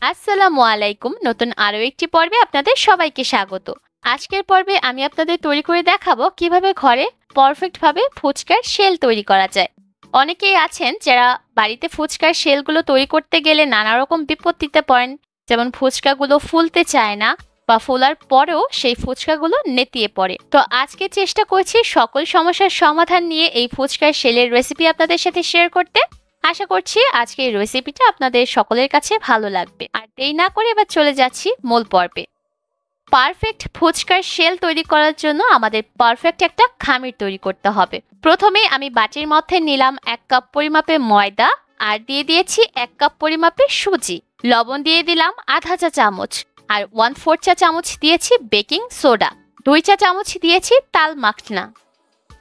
আসসালামু আলাইকুম। নতুন আরো একটি পর্বে আপনাদের সবাইকে স্বাগত। আজকের পর্বে আমি আপনাদের তৈরি করে দেখাবো কিভাবে ঘরে পারফেক্ট ভাবে ফুচকার শেল তৈরি করা যায়। অনেকেই আছেন যারা বাড়িতে ফুচকার শেলগুলো তৈরি করতে গেলে নানা রকম বিপত্তিতে পড়েন, যেমন ফুচকাগুলো ফুলতে চায় না বা ফোলার পরেও সেই ফুচকাগুলো নেতিয়ে পড়ে। তো আজকে চেষ্টা করছি সকল সমস্যার সমাধান নিয়ে এই ফুচকার শেলের রেসিপি আপনাদের সাথে শেয়ার করতে। আশা করছি আজকে এই রেসিপিটা আপনাদের সকলের কাছে ভালো লাগবে। আর দেরি না করে এবার চলে যাচ্ছি মূল পর্বে। পারফেক্ট ফুচকার শেল তৈরি করার জন্য আমাদের পারফেক্ট একটা খামির তৈরি করতে হবে। প্রথমে আমি বাটির মধ্যে নিলাম 1 কাপ পরিমাপে ময়দা আর দিয়ে দিয়েছি 1 কাপ পরিমাপে সুজি। লবণ দিয়ে দিলাম আধা চা চামচ আর 1/4 চা চামচ দিয়েছি বেকিং সোডা। 2 চা চামচ দিয়েছি তাল মাখনা।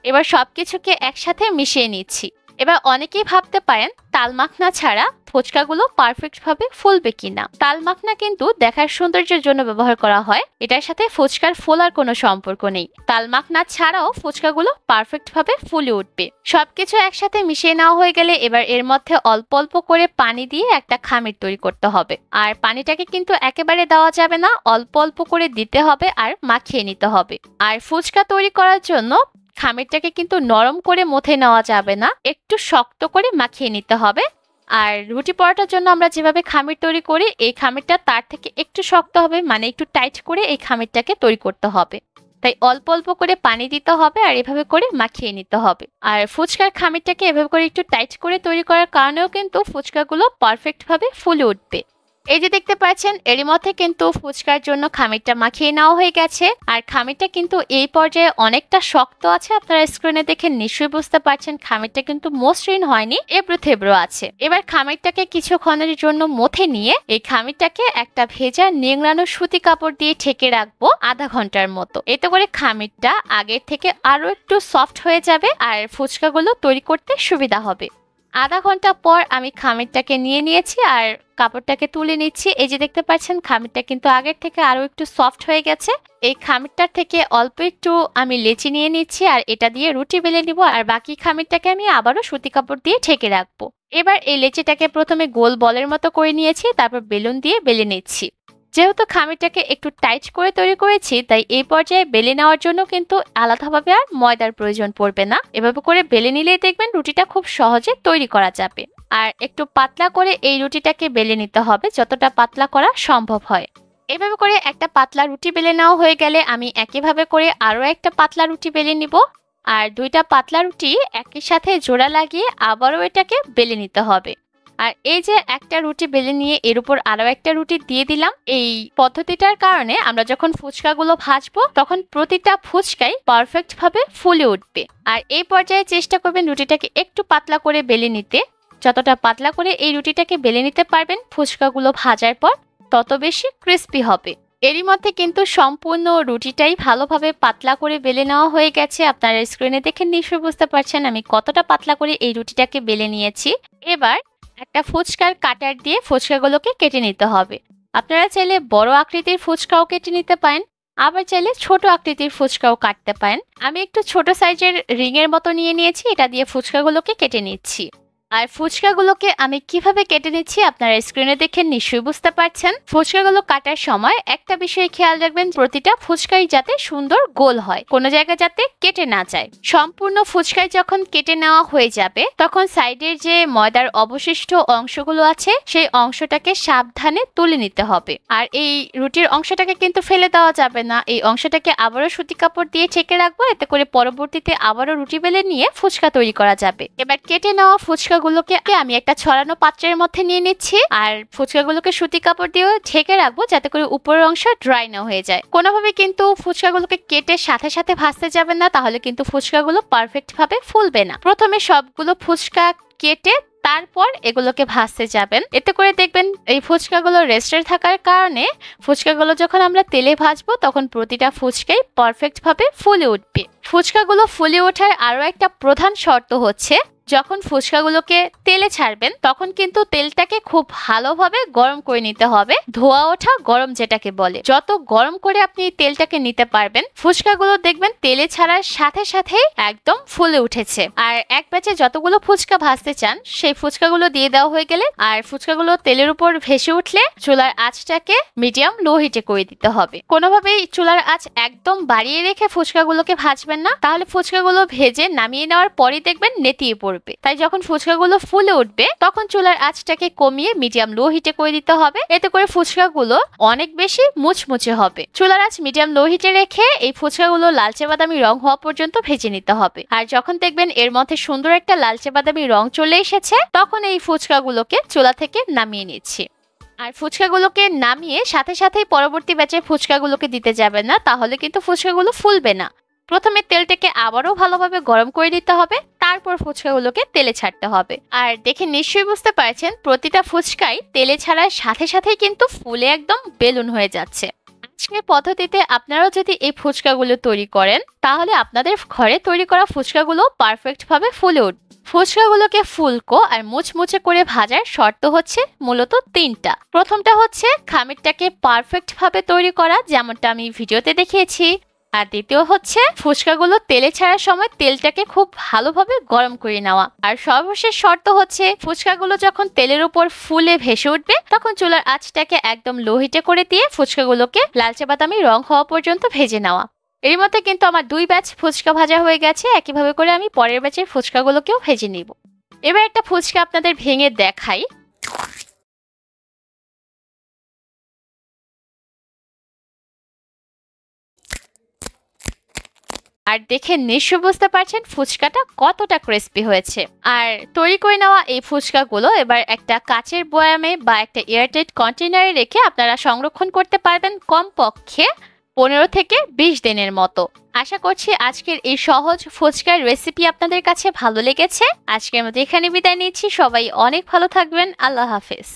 এবার সবকিছুকে একসাথে মিশিয়ে নিচ্ছি। এবার অনেকেই ভাবতে পারেন তাল মাখনা ছাড়া ফুচকাগুলো পারফেক্ট ভাবে ফুলবে কিনা। তাল মাখনা কিন্তু দেখার সৌন্দর্যের জন্য ব্যবহার করা হয়, এটার সাথে ফুচকার ফোলার কোনো সম্পর্ক নেই। তাল মাখনা ছাড়াও ফুচকাগুলো পারফেক্ট ভাবে ফুলে উঠবে। সবকিছু একসাথে মিশিয়ে নেওয়া হয়ে গেলে এবার এর মধ্যে অল্প অল্প করে পানি দিয়ে একটা খামির তৈরি করতে হবে। আর পানিটাকে কিন্তু একেবারে দেওয়া যাবে না, অল্প অল্প করে দিতে হবে আর মাখিয়ে নিতে হবে। আর ফুচকা তৈরি করার জন্য খামিরটাকে কিন্তু নরম করে মথে নেওয়া যাবে না, একটু শক্ত করে মাখিয়ে নিতে হবে। আর রুটি পরোটার জন্য আমরা যেভাবে খামির তৈরি করি এই খামিরটা তার থেকে একটু শক্ত হবে, মানে একটু টাইট করে এই খামিরটাকে তৈরি করতে হবে। তাই অল্প অল্প করে পানি দিতে হবে আর এভাবে করে মাখিয়ে নিতে হবে। আর ফুচকার খামিরটাকে এভাবে করে একটু টাইট করে তৈরি করার কারণেও কিন্তু ফুচকাগুলো পারফেক্ট ভাবে ফুলে উঠবে। এই যে দেখতে পাচ্ছেন এরই মধ্যে কিন্তু ফুচকার জন্য খামিরটা মাখিয়ে নেওয়া হয়ে গেছে। আর খামিরটা কিন্তু এই পর্যায়ে অনেকটা শক্ত আছে, আপনারা স্ক্রিনে দেখে নিশ্চয়ই বুঝতে পারছেন খামিরটা কিন্তু মসৃণ হয়নি, এবড়ো থেবড়ো আছে। এবার খামিরটাকে কিছুক্ষণের জন্য মথে নিয়ে এই খামিরটাকে একটা ভেজা নিংড়ানো সুতি কাপড় দিয়ে ঢেকে রাখবো আধা ঘন্টার মতো। এতে করে খামিরটা আগের থেকে আরো একটু সফট হয়ে যাবে আর ফুচকাগুলো তৈরি করতে সুবিধা হবে। আধা ঘন্টা পর আমি খামিরটাকে নিয়ে নিয়েছি আর কাপড়টাকে তুলে নিচ্ছি। এই যে দেখতে পাচ্ছেন খামিরটা কিন্তু আগের থেকে আরো একটু সফট হয়ে গেছে। এই খামিরটার থেকে অল্প একটু আমি লেচি নিয়ে নিচ্ছি আর এটা দিয়ে রুটি বেলে নিব। আর বাকি খামিরটাকে আমি আবারও সুতি কাপড় দিয়ে ঢেকে রাখবো। এবার এই লেচিটাকে প্রথমে গোল বলের মতো করে নিয়েছি, তারপর বেলুন দিয়ে বেলে নিচ্ছি। যেহেতু খামিরটাকে একটু টাইট করে তৈরি করেছি তাই এই পর্যায়ে বেলে নেওয়ার জন্য কিন্তু আলাদাভাবে আর ময়দার প্রয়োজন পড়বে না। এভাবে করে বেলে নিলেই দেখবেন রুটিটা খুব সহজে তৈরি করা যাবে। আর একটু পাতলা করে এই রুটিটাকে বেলে নিতে হবে, যতটা পাতলা করা সম্ভব হয়। এভাবে করে একটা পাতলা রুটি বেলে নেওয়া হয়ে গেলে আমি একইভাবে করে আরো একটা পাতলা রুটি বেলে নিব। আর দুইটা পাতলা রুটি একই সাথে জোড়া লাগিয়ে আবারও এটাকে বেলে নিতে হবে। আর এই যে একটা রুটি বেলে নিয়ে এর উপর আরো একটা রুটি দিয়ে দিলাম। এই পদ্ধতিটার কারণে আমরা যখন ফুচকাগুলো ভাজবো তখন প্রতিটা ফুচকাই পারফেক্ট ভাবে ফুলে উঠবে। আর এই পর্যায়ে চেষ্টা করবেন রুটিটাকে একটু পাতলা করে বেলে নিতে। যতটা পাতলা করে এই রুটিটাকে বেলে নিতে পারবেন ফুচকাগুলো ভাজার পর তত বেশি ক্রিস্পি হবে। এরই মধ্যে কিন্তু সম্পূর্ণ রুটিটাই ভালোভাবে পাতলা করে বেলে নেওয়া হয়ে গেছে। আপনারা স্ক্রিনে দেখে নিশ্চয়ই বুঝতে পারছেন আমি কতটা পাতলা করে এই রুটিটাকে বেলে নিয়েছি। এবার একটা ফুচকার কাটার দিয়ে ফুচকাগুলোকে কেটে নিতে হবে। আপনারা চাইলে বড় আকৃতির ফুচকাও কেটে নিতে পারেন, আবার চাইলে ছোট আকৃতির ফুচকাও কাটতে পারেন। আমি একটু ছোট সাইজের রিংয়ের মতো নিয়ে নিয়েছি, এটা দিয়ে ফুচকাগুলোকে কেটে নিচ্ছি। আর ফুচকাগুলোকে আমি কিভাবে কেটে নিচ্ছি আপনারা স্ক্রিনে দেখে নিশ্চয়ই বুঝতে পারছেন। ফুচকাগুলো কাটার সময় একটা বিষয় খেয়াল রাখবেন, প্রতিটা ফুচকাই যাতে সুন্দর গোল হয়, কোনো জায়গা যাতে কেটে না যায়। সম্পূর্ণ ফুচকাই যখন কেটে নেওয়া হয়ে যাবে তখন সাইডের যে ময়দার অবশিষ্ট অংশগুলো আছে সেই অংশটাকে সাবধানে তুলে নিতে হবে। আর এই রুটির অংশটাকে কিন্তু ফেলে দেওয়া যাবে না, এই অংশটাকে আবারও সুতি কাপড় দিয়ে ঢেকে রাখবো। এতে করে পরবর্তীতে আবারও রুটি বেলে নিয়ে ফুচকা তৈরি করা যাবে। এবার কেটে নেওয়া ফুচকাগুলোকে আমি একটা ছড়ানো পাত্রের মধ্যে নিয়ে নিচ্ছি আর ফুচকাগুলোকে সুতি কাপড় দিয়ে ঢেকে রাখবো যাতে করে উপরের অংশ ড্রাই না হয়ে যায়। কোনোভাবে কিন্তু ফুচকাগুলোকে কেটে সাথে সাথে ভাজতে যাবেন না, তাহলে কিন্তু ফুচকাগুলো পারফেক্ট ভাবে ফুলবে না। প্রথমে সবগুলো ফুচকা কেটে তারপর এগুলোকে ভাজতে যাবেন। এতে করে দেখবেন এই ফুচকাগুলো রেস্টে থাকার কারণে ফুচকাগুলো যখন আমরা তেলে ভাজবো তখন প্রতিটা ফুচকাই পারফেক্ট ভাবে ফুলে উঠবে। ফুচকাগুলো ফুলে ওঠার আরো একটা প্রধান শর্ত হচ্ছে যখন ফুচকাগুলোকে তেলে ছাড়বেন তখন কিন্তু তেলটাকে খুব ভালোভাবে গরম করে নিতে হবে, ধোয়া ওঠা গরম যেটাকে বলে। যত গরম করে আপনি তেলটাকে নিতে পারবেন, ফুচকাগুলো দেখবেন তেলে ছাড়ার সাথে সাথেই একদম ফুলে উঠেছে। আর এক ব্যাচে যতগুলো ফুচকা ভাজতে চান সেই ফুচকাগুলো দিয়ে দেওয়া হয়ে গেলে আর ফুচকাগুলো তেলের উপর ভেসে উঠলে চুলার আঁচটাকে মিডিয়াম লো হিটে করে দিতে হবে। কোনোভাবেই চুলার আঁচ একদম বাড়িয়ে রেখে ফুচকাগুলোকে ভাজবেন না, তাহলে ফুচকাগুলো ভেজে নামিয়ে নেওয়ার পরে দেখবেন নেতিয়ে পড়বে। তাই যখন ফুচকাগুলো ফুলে উঠবে তখন চুলার আঁচটাকে কমিয়ে মিডিয়াম লো হিটে করে দিতে হবে। এতে করে ফুচকাগুলো অনেক বেশি মুচমুচে হবে। চুলার আঁচ মিডিয়াম লো হিটে রেখে এই ফুচকাগুলো লালচে বাদামি রং হওয়া পর্যন্ত ভেজে নিতে হবে। আর যখন দেখবেন এর মধ্যে সুন্দর একটা লালচে বাদামি রং চলে এসেছে তখন এই ফুচকাগুলোকে চুলা থেকে নামিয়ে নিচ্ছি। আর ফুচকাগুলোকে নামিয়ে সাথে সাথেই পরবর্তী ব্যাচে ফুচকাগুলোকে দিতে যাবেন না, তাহলে কিন্তু ফুচকাগুলো ফুলবে না। প্রথমে তেলটাকে আবারও ভালোভাবে গরম করে নিতে হবে, তারপর ফুচকাগুলোকে তেলে ছাড়তে হবে। আর দেখে নিশ্চয়ই বুঝতে পারছেন প্রতিটা ফুচকাই তেলে ছাড়ার সাথে সাথেই কিন্তু ফুলে একদম বেলুন হয়ে যাচ্ছে। আজকের পদ্ধতিতে আপনারাও যদি এই ফুচকাগুলো তৈরি করেন তাহলে আপনাদের ঘরে তৈরি করা ফুচকাগুলো পারফেক্ট ভাবে ফুলে উঠবে। ফুচকাগুলোকে ফুলকো আর মুচমুচে করে ভাজার শর্ত হচ্ছে মূলত তিনটা। প্রথমটা হচ্ছে খামিরটাকে পারফেক্ট ভাবে তৈরি করা, যেমনটা আমি ভিডিওতে দেখিয়েছি। আর দ্বিতীয় হচ্ছে ফুচকাগুলো তেলে ছাড়ার সময় তেলটাকে খুব ভালোভাবে গরম করে নেওয়া। আর সর্বশেষ শর্ত হচ্ছে ফুচকাগুলো যখন তেলের উপর ফুলে ভেসে উঠবে তখন চুলার আঁচটাকে একদম লো হিটে করে দিয়ে ফুচকাগুলোকে লালচে বাদামি রং হওয়া পর্যন্ত ভেজে নেওয়া। এর মধ্যে কিন্তু আমার 2 ব্যাচ ফুচকা ভাজা হয়ে গেছে। একইভাবে করে আমি পরের ব্যাচের ফুচকাগুলোকেও ভেজে নিব। এবার একটা ফুচকা আপনাদের ভেঙে দেখাই। আর দেখে নিশ্চয় বুঝতে পারছেন ফুচকাটা কতটা ক্রিস্পি হয়েছে। আর তৈরি করে নেওয়া এই ফুচকাগুলো এবার একটা কাচের বয়ামে বা একটা এয়ারটাইট কন্টেনারে রেখে আপনারা সংরক্ষণ করতে পারবেন কমপক্ষে 15 থেকে 20 দিনের মতো। আশা করছি আজকের এই সহজ ফুচকার রেসিপি আপনাদের কাছে ভালো লেগেছে। আজকের মতো এখানে বিদায় নিচ্ছি। সবাই অনেক ভালো থাকবেন। আল্লাহ হাফেজ।